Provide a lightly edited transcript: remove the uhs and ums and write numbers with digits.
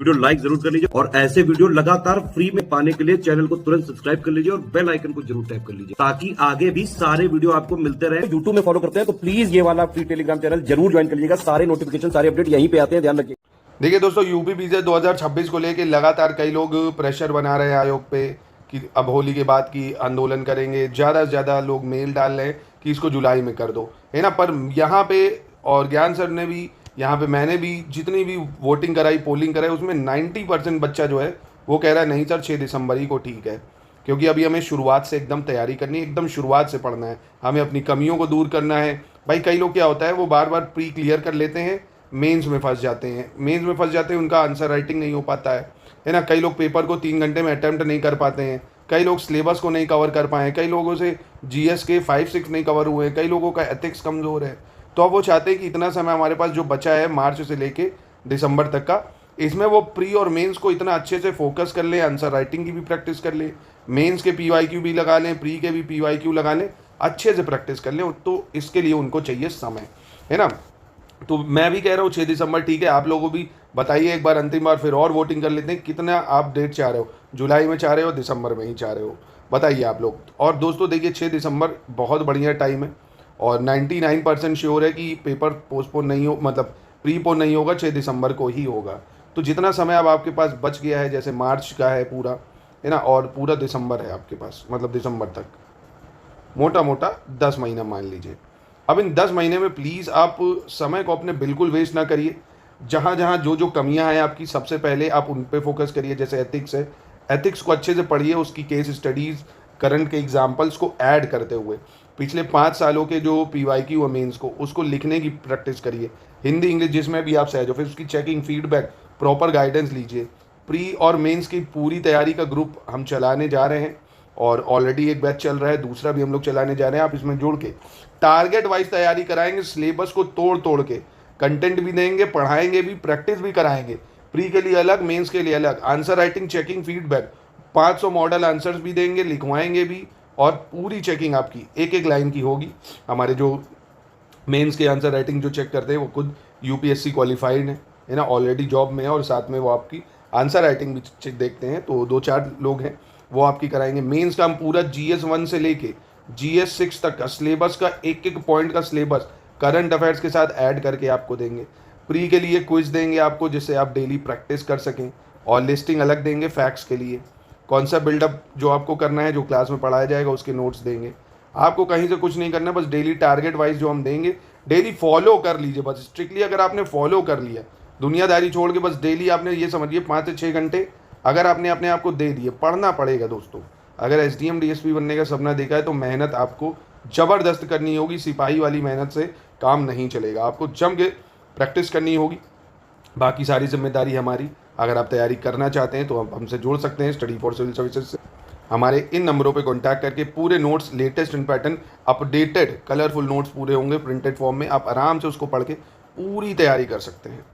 Video like जरूर कर लीजिए और ऐसे वीडियो लगातार फ्री में पाने के लिए चैनल को तुरंत सब्सक्राइब कर लीजिए और बेल आइकन को जरूर टैप कर लीजिए ताकि आगे भी सारे वीडियो आपको मिलते रहे। यूट्यूब में फॉलो करते हैं तो प्लीज ये वाला फ्री टेलीग्राम चैनल जरूर ज्वाइन कर लीजिएगा। सारे नोटिफिकेशन सारे अपडेट यहीं पे आते हैं, ध्यान रखिए। देखिए दोस्तों, यूपी वीज़ा 2026 को लेके लगातार कई लोग प्रेशर बना रहे हैं आयोग पे कि अब होली के बाद की आंदोलन करेंगे। ज़्यादा से ज़्यादा लोग मेल डाल रहे हैं कि इसको जुलाई में कर दो, है ना। पर यहाँ पे और ज्ञान सर ने भी, यहाँ पे मैंने भी जितनी भी वोटिंग कराई, पोलिंग कराई, उसमें 90% बच्चा जो है वो कह रहा है नहीं सर 6 दिसंबर ही को ठीक है, क्योंकि अभी हमें शुरुआत से एकदम तैयारी करनी है, एकदम शुरुआत से पढ़ना है, हमें अपनी कमियों को दूर करना है। भाई कई लोग क्या होता है वो बार बार प्री क्लियर कर लेते हैं, मेंस में फंस जाते हैं, उनका आंसर राइटिंग नहीं हो पाता है ना। कई लोग पेपर को 3 घंटे में अटैम्प्ट नहीं कर पाते हैं, कई लोग सिलेबस को नहीं कवर कर पाए, कई लोगों से जीएस के 5-6 नहीं कवर हुए, कई लोगों का एथिक्स कमज़ोर है। तो अब वो चाहते हैं कि इतना समय हमारे पास जो बचा है मार्च से लेके दिसंबर तक का, इसमें वो प्री और मेंस को इतना अच्छे से फोकस कर लें, आंसर राइटिंग की भी प्रैक्टिस कर लें, मेंस के पीवाईक्यू भी लगा लें, प्री के भी पीवाईक्यू लगा लें, अच्छे से प्रैक्टिस कर लें। तो इसके लिए उनको चाहिए समय, है ना। तो मैं भी कह रहा हूँ 6 दिसंबर ठीक है। आप लोगों भी बताइए एक बार, अंतिम बार फिर और वोटिंग कर लेते हैं, कितना आप डेट चाह रहे हो, जुलाई में चाह रहे हो, दिसंबर में ही चाह रहे हो, बताइए आप लोग। और दोस्तों देखिए 6 दिसंबर बहुत बढ़िया टाइम है और 99% श्योर है कि पेपर पोस्टपोन नहीं हो, मतलब प्रीपोन नहीं होगा, 6 दिसंबर को ही होगा। तो जितना समय अब आपके पास बच गया है, जैसे मार्च का है पूरा, है ना, और पूरा दिसंबर है आपके पास, मतलब दिसंबर तक मोटा मोटा 10 महीना मान लीजिए। अब इन 10 महीने में प्लीज़ आप समय को अपने बिल्कुल वेस्ट ना करिए। जहाँ जहाँ जो जो कमियाँ हैं आपकी, सबसे पहले आप उन पे फोकस करिए। जैसे एथिक्स है, एथिक्स को अच्छे से पढ़िए, उसकी केस स्टडीज़, करंट के एग्जाम्पल्स को ऐड करते हुए पिछले 5 सालों के जो पीवाईक्यू और मेंस को, उसको लिखने की प्रैक्टिस करिए, हिंदी इंग्लिश जिसमें भी आप सहज हो। फिर उसकी चेकिंग, फीडबैक, प्रॉपर गाइडेंस लीजिए। प्री और मेंस की पूरी तैयारी का ग्रुप हम चलाने जा रहे हैं और ऑलरेडी एक बैच चल रहा है, दूसरा भी हम लोग चलाने जा रहे हैं। आप इसमें जुड़ के टारगेट वाइज तैयारी कराएंगे, सिलेबस को तोड़ तोड़ के कंटेंट भी देंगे, पढ़ाएंगे भी, प्रैक्टिस भी कराएंगे। प्री के लिए अलग, मेंस के लिए अलग, answer writing, checking, feedback, 500 model answers भी देंगे, लिखवाएंगे भी, और पूरी चेकिंग आपकी एक एक लाइन की होगी। हमारे जो मेंस के आंसर राइटिंग जो चेक करते हैं वो खुद यूपीएससी क्वालिफाइड है ना, ऑलरेडी जॉब में है, और साथ में वो आपकी आंसर राइटिंग भी चेक देखते हैं। तो 2-4 लोग हैं वो आपकी कराएंगे। मेंस का हम पूरा GS 1 से लेके GS 6 तक का सिलेबस का एक एक पॉइंट का सिलेबस करंट अफेयर्स के साथ ऐड करके आपको देंगे। प्री के लिए क्विज देंगे आपको, जिससे आप डेली प्रैक्टिस कर सकें, और लिस्टिंग अलग देंगे फैक्ट्स के लिए। कॉन्सेप्ट बिल्डअप जो आपको करना है, जो क्लास में पढ़ाया जाएगा, उसके नोट्स देंगे। आपको कहीं से कुछ नहीं करना, बस डेली टारगेट वाइज जो हम देंगे डेली फॉलो कर लीजिए। बस स्ट्रिक्टली अगर आपने फॉलो कर लिया, दुनियादारी छोड़ के, बस डेली आपने ये समझिए 5 से 6 घंटे अगर आपने अपने आप को दे दिए, पढ़ना पड़ेगा दोस्तों। अगर SDM DSP बनने का सपना देखा है तो मेहनत आपको ज़बरदस्त करनी होगी। सिपाही वाली मेहनत से काम नहीं चलेगा, आपको जम के प्रैक्टिस करनी होगी। बाकी सारी जिम्मेदारी हमारी। अगर आप तैयारी करना चाहते हैं तो आप हमसे जुड़ सकते हैं स्टडी फॉर सिविल सर्विसेज से। हमारे इन नंबरों पे कांटेक्ट करके पूरे नोट्स, लेटेस्ट इन पैटर्न, अपडेटेड कलरफुल नोट्स पूरे होंगे प्रिंटेड फॉर्म में, आप आराम से उसको पढ़ के पूरी तैयारी कर सकते हैं।